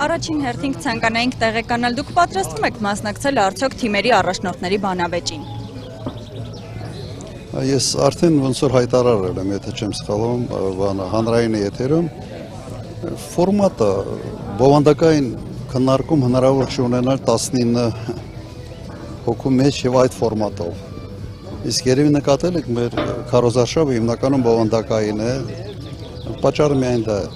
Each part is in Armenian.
Առաջին հերթին ցանկանայինք տեղեկանալ, դուք պատրաստվում եք մասնակցել արդյոք թիմերի առաջնորդների բանավեճին։ Ես արդեն ոնց որ հայտարարել եմ, եթե չեմ սխալվում, հանրային եթերում, ֆորմատը բովանդակային քննարկում հնարավոր չունենալ 19 հոգու մեջ եւ այդ ֆորմատով։ Իսկ երևի նկատել եք մեր քարոզարշավը հիմնականում բովանդակային է, պատճառը միայն դա է։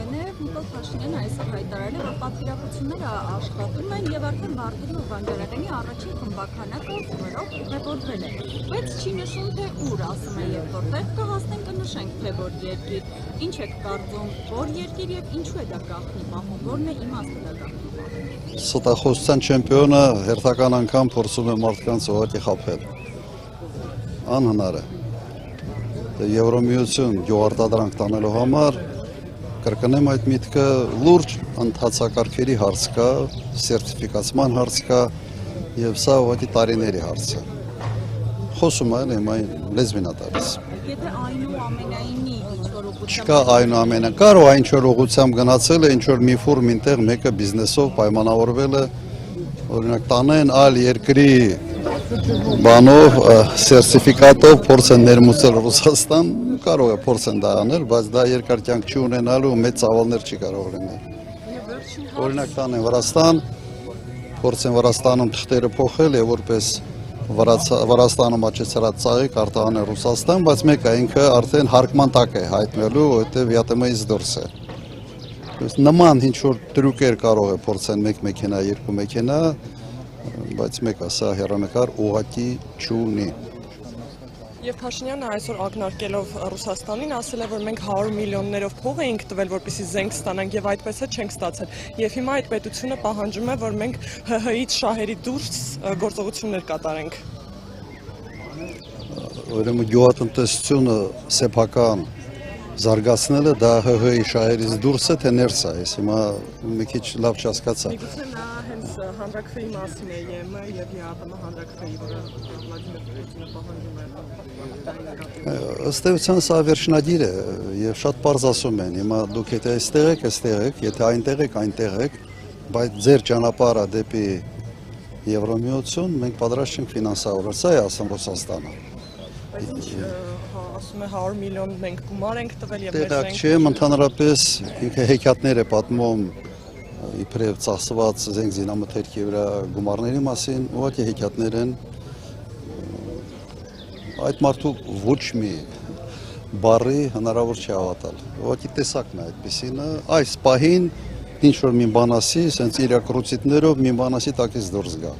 Նաև Նիկոլ Փաշինյանը այսօր հայտարարել է, որ պատվիրակությունները աշխատում են եւ արդեն Վարդերի ու Բանջարեղենի առաջին խմբականակը ծրով ուղևորվել է։ Բայց չի նշում, թե ուր, ասում է, եւ որտեղ կհասնեն կնշենք, թե որ երկիր, ինչ եք կարծում, որ երկիր եւ ինչու է դա գաղտնի պահում, որն է իմաստը դա գաղտնի պահում։ Ստախոսության չեմպիոնը հերթական անգամ փորձում է մարդկանց ուղղակի խաբել։ Անհնար է։ Եվրոմիություն գյուղարտադրանք տանելու համար կրկնեմ այդ միտքը լուրջ ընթացակարգերի հարց կա, սերտիֆիկացման հարց կա եւ սա ուղղակի տարիների հարց է։ Խոսում եմ այն լեզվին ատարից։ Եթե այնուամենայնի ինչ-որ ուղղությամբ Չկա այնուամենայնիվ կարող է ինչ-որ ուղղությամբ գնացել է, ինչ-որ մի ֆորմ ինտեղ մեկը բիզնեսով պայմանավորվել է, օրինակ տանեն այլ երկրի բանով սերտիֆիկատով փորձ են ներմուծել Ռուսաստան, կարող է փորձ են դա անել, բայց դա երկար կյանք չի ունենալու, մեծ ծավալներ չի կարող լինել։ Օրինակ տանեն Վրաստան, փորձ են Վրաստանում թղթերը փոխել եւ որպես Վրաստանում աճեցրած ծաղիկ արտահանել Ռուսաստան, բայց մեկը ինքը արդեն հարկման տակ է հայտնելու, որտեղ ԵՏՄ-ից դուրս է։ Նման ինչ-որ տրյուկեր կարող է փորձեն մեկ մեքենա, երկու մեքենա, բայց մեկը սա հեռանկար ուղղակի չունի։ Եվ Փաշինյանը այսօր ակնարկելով Ռուսաստանին ասել է, որ մենք 100 միլիոններով փող էինք տվել, որպեսզի զենք ստանանք եւ այդպես է չենք ստացել։ Եվ հիմա այդ պետությունը պահանջում է, որ մենք ՀՀ-ից շահերի դուրս գործողություններ կատարենք։ Ուրեմն գյուղատնտեսությունը սեփական զարգացնելը դա ՀՀ-ի շահերից դուրս է, թե ներս է, ես հիմա մի քիչ լավ չհասկացա։ Միգուցե նա հենց հանրակրվեի մասին է ԵՄ եւ ԵԱՊՄ հանրակրվեի, որը Վլադիմիր Պուտինը պահանջում է։ Ըստ էության սա վերջնագիր է եւ շատ պարզ ասում են, հիմա դուք եթե այստեղ եք, եթե այնտեղ եք, բայց ձեր ճանապարհը դեպի Եվրոմիություն մենք պատրաստ չենք ֆինանսավորել, սա է ասում Ռուսաստանը։ Բայց ասում է 100 միլիոն մենք գումար ենք տվել եւ մեր Տեղակ չեմ, ընդհանրապես ինքը հեքիաթներ է պատմում իբրև ծախսված զենք զինամթերքի վրա գումարների մասին, ուղղակի հեքիաթներ են։ Այդ մարդու ոչ մի բառի հնարավոր չի հավատալ։ Ուղղակի տեսակն է այդպեսին, այս պահին ինչ որ մի բան ասի, ասենց իր կրուցիտներով մի բան ասի տակից դուրս գա։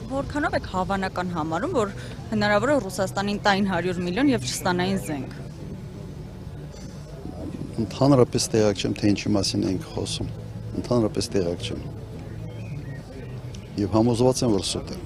Որքանով եք հավանական համարում, որ հնարավոր է Ռուսաստանին տային 100 միլիոն եւ չստանային զենք։ Ընդհանրապես տեղակ չեմ, թե ինչի մասին ենք խոսում։ Ընդհանրապես տեղակ չեմ։ Եվ համոզված եմ, որ սուտ է։